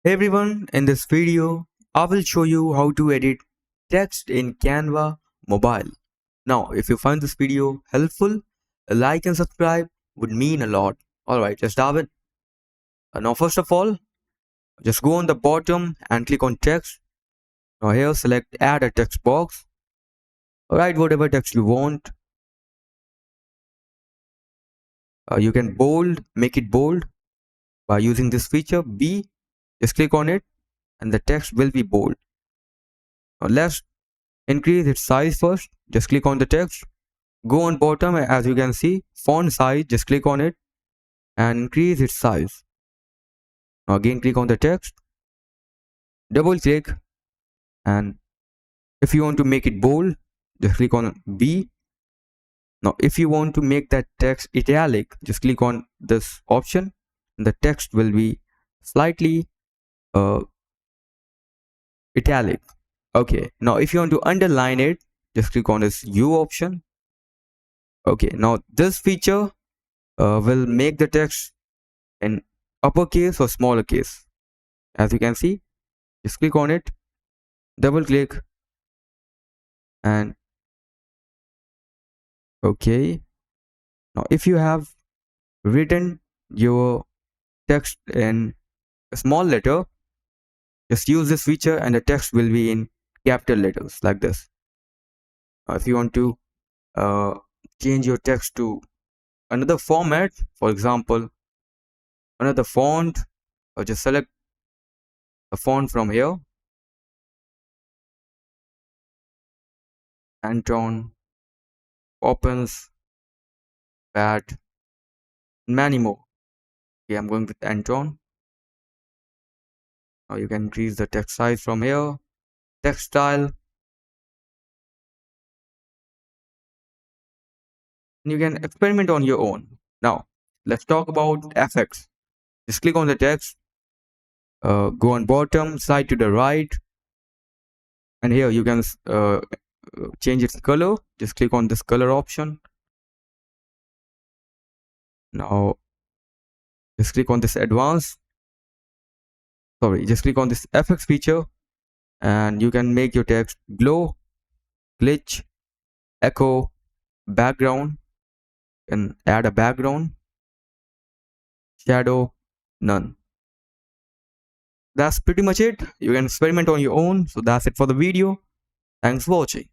Hey everyone, in this video, I will show you how to edit text in Canva mobile. Now, if you find this video helpful, a like and subscribe would mean a lot. Alright, let's dive in. Now, first of all, just go on the bottom and click on text. Now here, select add a text box. Write whatever text you want. You can make it bold by using this feature B. Just click on it and the text will be bold. Now let's increase its size first. Just click on the text. Go on bottom, as you can see, font size, just click on it and increase its size. Now again click on the text, double click, and if you want to make it bold, just click on B. Now if you want to make that text italic, just click on this option and the text will be slightly italic. Okay, now if you want to underline it, just click on this U option. Okay, now this feature will make the text in uppercase or smaller case. As you can see, just click on it, double click, and okay. Now if you have written your text in a small letter, just use this feature and the text will be in capital letters like this. Now if you want to change your text to another format, for example another font, or just select a font from here, Anton, Poppins, Pat, many more. Okay, I'm going with Anton. Now you can increase the text size from here, text style, and you can experiment on your own. Now let's talk about effects. Just click on the text, go on bottom side to the right, and here you can change its color. Just click on this color option. Now just click on this just click on this effects feature and you can make your text glow, glitch, echo, background, and add a background, shadow, none. That's pretty much it. You can experiment on your own. So that's it for the video. Thanks for watching.